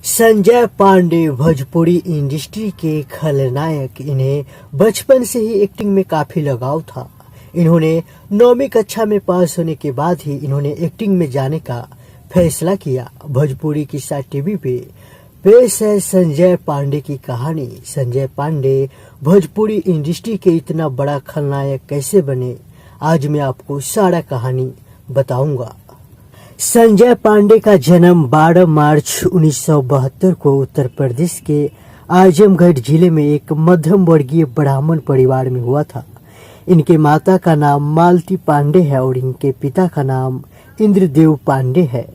Sanjay Pandey Bhojpuri industry के खलनायक। इन्हें बचपन से ही एक्टिंग में काफी लगाव था। इन्होंने 9वीं कक्षा में पास होने के बाद ही इन्होंने एक्टिंग में जाने का फैसला किया। भोजपुरी किस्सा टीवी पे पेश है संजय पांडे की कहानी। संजय पांडे भोजपुरी इंडस्ट्री के इतना बड़ा खलनायक कैसे बने, आज मैं आपको सारा कहानी बताऊंगा। संजय पांडे का जन्म 12 मार्च 1972 को उत्तर प्रदेश के आजमगढ़ जिले में एक मध्यम वर्गीय ब्राह्मण परिवार में हुआ था। इनके माता का नाम मालती पांडे है और इनके पिता का नाम इंद्रदेव पांडे है।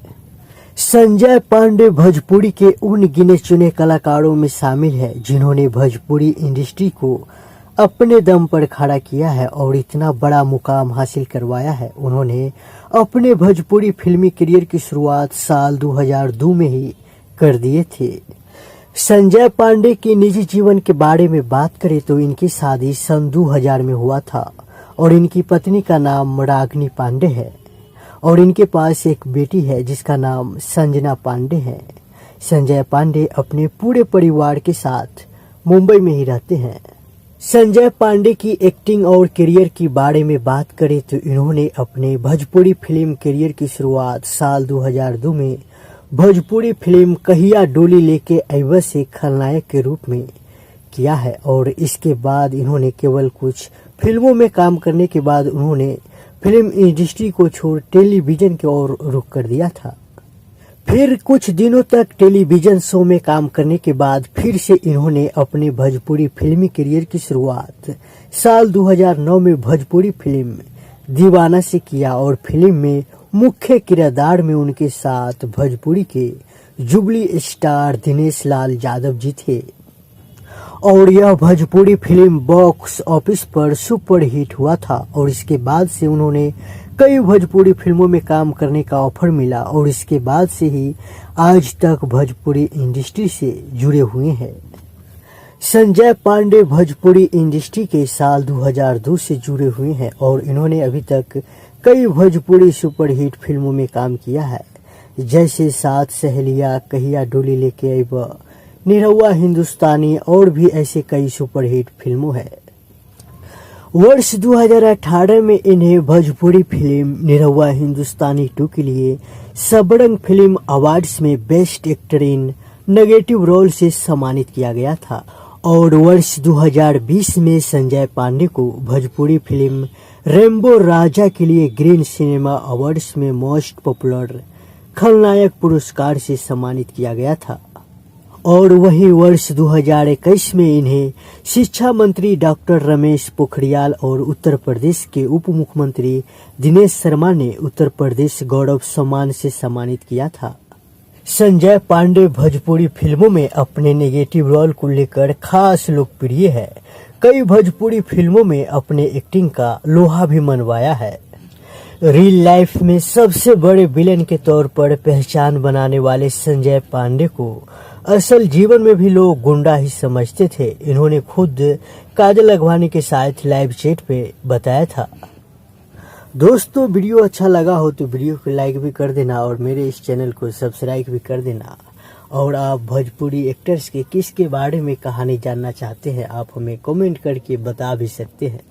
संजय पांडे भोजपुरी के उन गिने चुने कलाकारों में शामिल है जिन्होंने भोजपुरी इंडस्ट्री को अपने दम पर खड़ा किया है और इतना बड़ा मुकाम हासिल करवाया है। उन्होंने अपने भोजपुरी फिल्मी करियर की शुरुआत साल 2002 में ही कर दिए थे। संजय पांडे के निजी जीवन के बारे में बात करें तो इनकी शादी सन 2000 में हुआ था और इनकी पत्नी का नाम रागिनी पांडे है और इनके पास एक बेटी है जिसका नाम संजना पांडे है। संजय पांडे अपने पूरे परिवार के साथ मुंबई में ही रहते हैं। संजय पांडे की एक्टिंग और करियर के बारे में बात करें तो इन्होंने अपने भोजपुरी फिल्म करियर की शुरुआत साल 2002 में भोजपुरी फिल्म कहिया डोली लेके अइबा से खलनायक के रूप में किया है और इसके बाद इन्होंने केवल कुछ फिल्मों में काम करने के बाद उन्होंने फिल्म इंडस्ट्री को छोड़ टेलीविजन की ओर रुख कर दिया था। फिर कुछ दिनों तक टेलीविजन शो में काम करने के बाद फिर से इन्होंने अपने भोजपुरी फिल्मी करियर की शुरुआत साल 2009 में भोजपुरी फिल्म दीवाना से किया और फिल्म में मुख्य किरदार में उनके साथ भोजपुरी के जुबली स्टार दिनेश लाल यादव जी थे और यह भोजपुरी फिल्म बॉक्स ऑफिस पर सुपर हिट हुआ था और इसके बाद से उन्होंने कई भोजपुरी फिल्मों में काम करने का ऑफर मिला और इसके बाद से ही आज तक भोजपुरी इंडस्ट्री से जुड़े हुए हैं। संजय पांडे भोजपुरी इंडस्ट्री के साल 2002 से जुड़े हुए हैं और इन्होंने अभी तक कई भोजपुरी सुपरहिट फिल्मों में काम किया है, जैसे सात सहेलियां, कहिया डोली लेके अइबा, निरहुआ हिंदुस्तानी और भी ऐसे कई सुपरहिट फिल्मों है। वर्ष 2018 में इन्हें भोजपुरी फिल्म निरहुआ हिंदुस्तानी 2 के लिए सबरंग फिल्म अवार्ड्स में best actor in negative role से सम्मानित किया गया था और वर्ष 2020 में संजय पांडे को भोजपुरी फिल्म रेम्बो राजा के लिए ग्रीन सिनेमा अवार्ड्स में मोस्ट पॉपुलर खलनायक पुरस्कार से सम्मानित किया गया था और वहीं वर्ष 2021 में इन्हें शिक्षा मंत्री डॉक्टर रमेश पोखरियाल और उत्तर प्रदेश के उप मुख्यमंत्री दिनेश शर्मा ने उत्तर प्रदेश गौरव सम्मान से सम्मानित किया था। संजय पांडे भोजपुरी फिल्मों में अपने नेगेटिव रोल को लेकर खास लोकप्रिय है। कई भोजपुरी फिल्मों में अपने एक्टिंग का लोहा भी मनवाया है। रियल लाइफ में सबसे बड़े विलेन के तौर पर पहचान बनाने वाले संजय पांडे को असल जीवन में भी लोग गुंडा ही समझते थे। इन्होंने खुद काजल अगवानी के साथ लाइव चैट पे बताया था। दोस्तों, वीडियो अच्छा लगा हो तो वीडियो को लाइक भी कर देना और मेरे इस चैनल को सब्सक्राइब भी कर देना। और आप भोजपुरी एक्टर्स के किसके बारे में कहानी जानना चाहते हैं, आप हमें कमेंट करके बता भी सकते हैं।